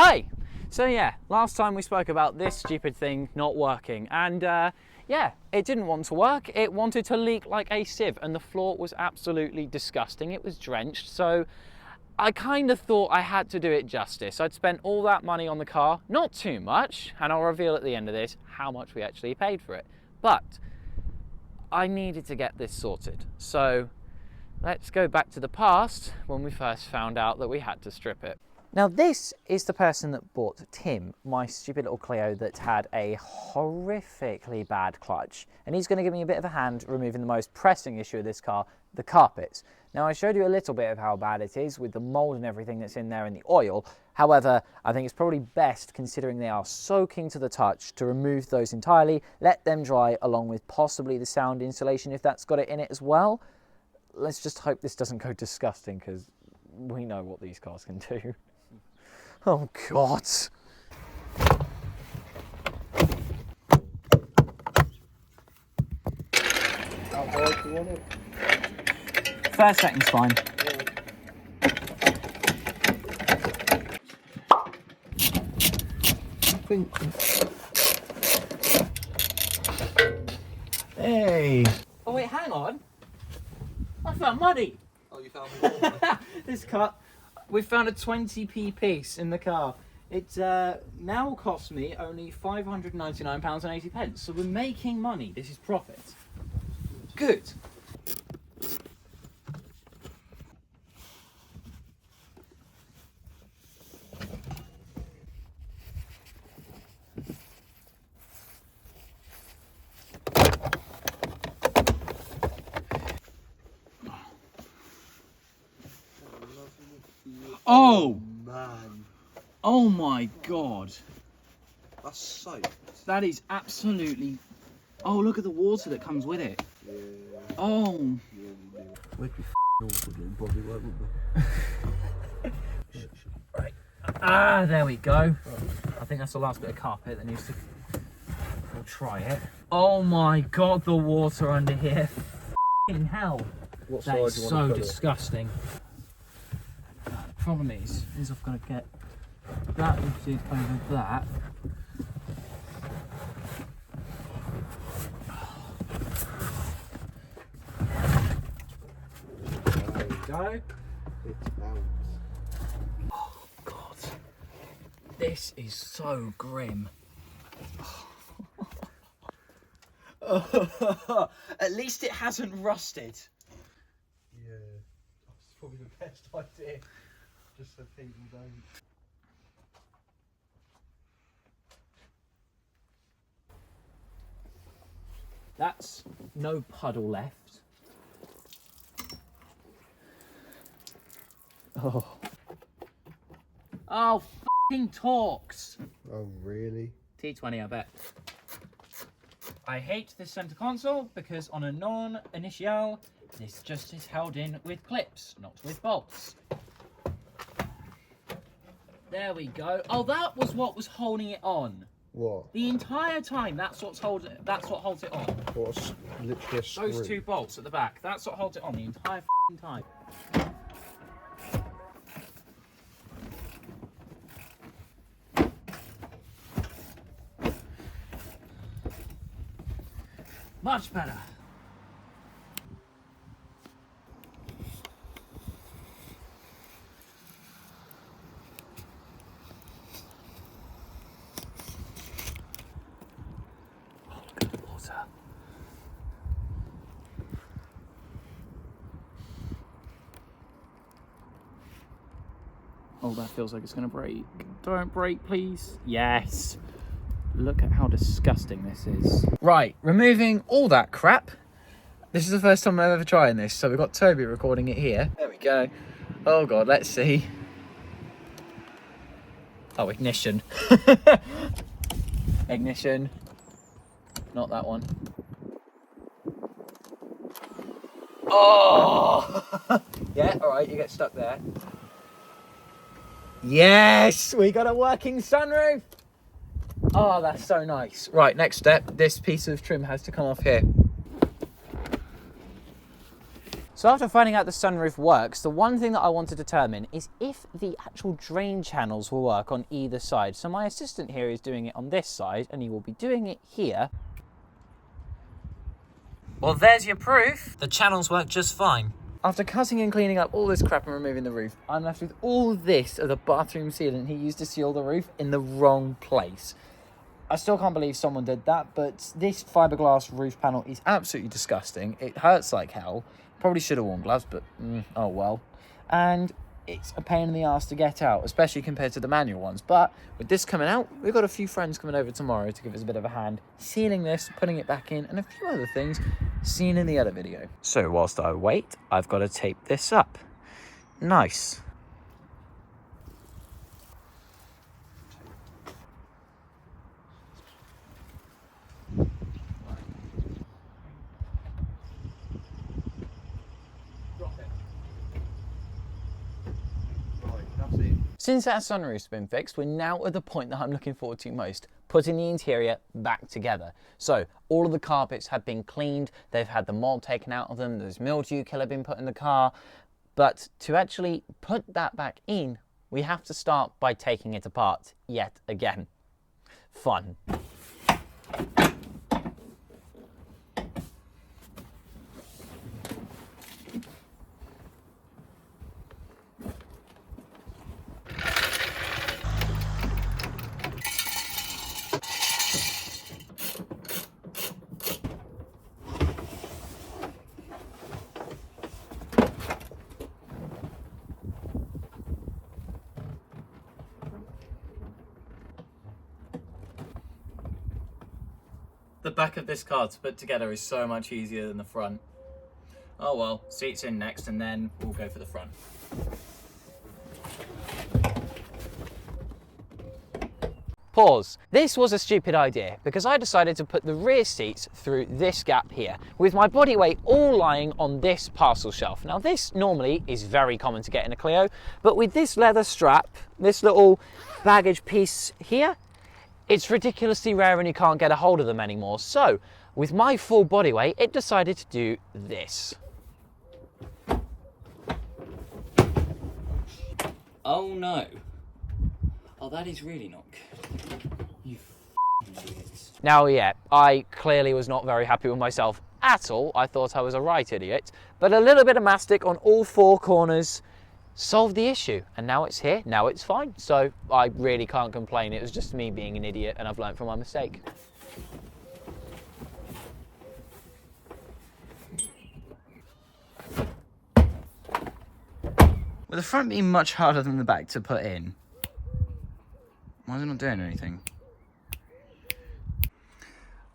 Hi! So yeah, last time we spoke about this stupid thing not working, and yeah, it didn't want to work. It wanted to leak like a sieve, and the floor was absolutely disgusting. It was drenched, so I kind of thought I had to do it justice. I'd spent all that money on the car, not too much, and I'll reveal at the end of this how much we actually paid for it. But I needed to get this sorted. So let's go back to the past when we first found out that we had to strip it. Now this is the person that bought Tim, my stupid little Clio that had a horrifically bad clutch. And he's going to give me a bit of a hand removing the most pressing issue of this car, the carpets. Now I showed you a little bit of how bad it is with the mould and everything that's in there and the oil. However, I think it's probably best, considering they are soaking to the touch, to remove those entirely, let them dry along with possibly the sound insulation if that's got it in it as well. Let's just hope this doesn't go disgusting, because we know what these cars can do. Oh God. How hard do you want it? First second's fine. Hey! Oh wait, hang on. I found money. Oh, you found more? This car, we found a 20p piece in the car. It now costs me only £599.80. So we're making money. This is profit. Good. Oh man, oh my God, that's soaked. that is absolutely, oh look at the water that comes with it. Yeah. Oh, We'd be awful doing body work, wouldn't we? right, ah, there we go. I think that's the last bit of carpet that needs to, we'll try it. Oh my God, the water under here, f***ing hell. What That side is do you so want to put disgusting. Problem is I've got to get that lifted over that. There we go. It's out. Oh God, this is so grim. At least it hasn't rusted. Yeah, that's probably the best idea. Just so people don't. That's no puddle left. Oh. Oh, f***ing Torx. Oh, really? T20, I bet. I hate this center console because on a non-initial, this just is held in with clips, not with bolts. There we go. Oh, that was what was holding it on. What? The entire time, that's what holds it on. What's literally a screw? Those two bolts at the back, that's what holds it on the entire f***ing time. Much better. Oh, look at the water. Oh, that feels like it's going to break. Don't break, please. Yes. Look at how disgusting this is. Right, removing all that crap. This is the first time I'm ever trying this, so we've got Toby recording it here. There we go. Oh God, let's see. Oh, ignition. Ignition. Not that one. Oh! Yeah, all right, you get stuck there. Yes, we got a working sunroof. Oh, that's so nice. Right, next step, this piece of trim has to come off here. So after finding out the sunroof works, the one thing that I want to determine is if the actual drain channels will work on either side. So my assistant here is doing it on this side, and he will be doing it here. Well, there's your proof. The channels work just fine. After cutting and cleaning up all this crap and removing the roof, I'm left with all this of the bathroom sealant he used to seal the roof in the wrong place. I still can't believe someone did that, but this fiberglass roof panel is absolutely disgusting. It hurts like hell. Probably should have worn gloves, but oh well. And it's a pain in the ass to get out, especially compared to the manual ones. But with this coming out, we've got a few friends coming over tomorrow to give us a bit of a hand, sealing this, putting it back in, and a few other things seen in the other video. So whilst I wait, I've got to tape this up. Nice. Since that sunroof's been fixed, we're now at the point that I'm looking forward to most, putting the interior back together. So all of the carpets have been cleaned, they've had the mold taken out of them, there's mildew killer been put in the car, but to actually put that back in, we have to start by taking it apart yet again. Fun. The back of this car to put together is so much easier than the front. Oh well, seats in next and then we'll go for the front. Pause. This was a stupid idea because I decided to put the rear seats through this gap here with my body weight all lying on this parcel shelf. Now this normally is very common to get in a Clio, but with this leather strap, this little baggage piece here, it's ridiculously rare and you can't get a hold of them anymore. So, with my full body weight, it decided to do this. Oh no. Oh, that is really not good. You idiots. Now, yeah, I clearly was not very happy with myself at all. I thought I was a right idiot. But a little bit of mastic on all four corners solved the issue, and now it's here, now it's fine. So I really can't complain. It was just me being an idiot and I've learned from my mistake. With the front being much harder than the back to put in, why is it not doing anything?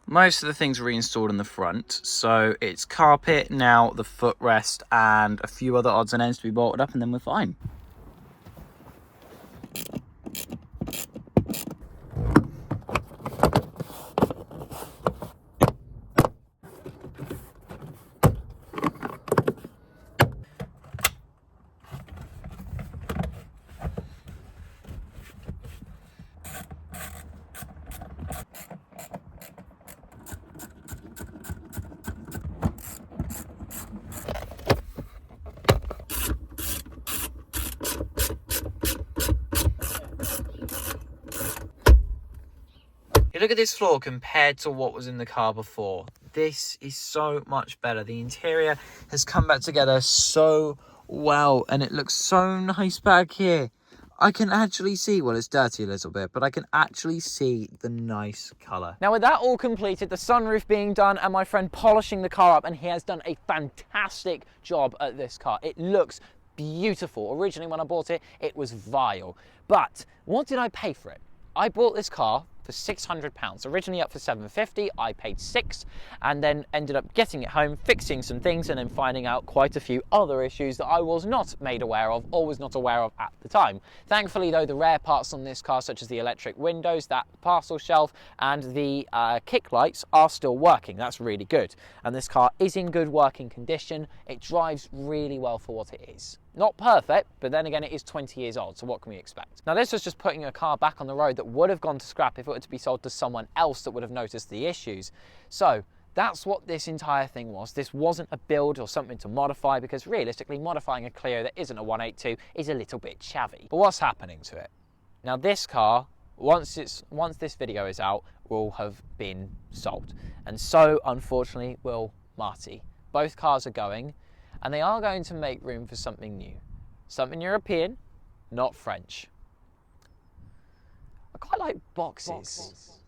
Most of the things are reinstalled in the front, so it's carpet, now the footrest, and a few other odds and ends to be bolted up, and then we're fine. You look at this floor compared to what was in the car before. This is so much better. The interior has come back together so well and it looks so nice back here. I can actually see, well, it's dirty a little bit, but I can actually see the nice colour. Now with that all completed, the sunroof being done and my friend polishing the car up, and he has done a fantastic job at this car. It looks beautiful. Originally when I bought it, it was vile. But what did I pay for it? I bought this car for £600. Originally up for £750, I paid £6, and then ended up getting it home, fixing some things, and then finding out quite a few other issues that I was not made aware of or was not aware of at the time. Thankfully though, the rare parts on this car, such as the electric windows, that parcel shelf, and the kick lights are still working. That's really good. And this car is in good working condition. It drives really well for what it is. Not perfect, but then again, it is 20 years old, so what can we expect? Now, this was just putting a car back on the road that would have gone to scrap if it were to be sold to someone else that would have noticed the issues. So, That's what this entire thing was. This wasn't a build or something to modify, because realistically modifying a Clio that isn't a 182 is a little bit chavvy. But what's happening to it? Now this car, once this video is out, will have been sold. And so unfortunately will Marty. Both cars are going, and they are going to make room for something new. Something European, not French. I quite like boxes.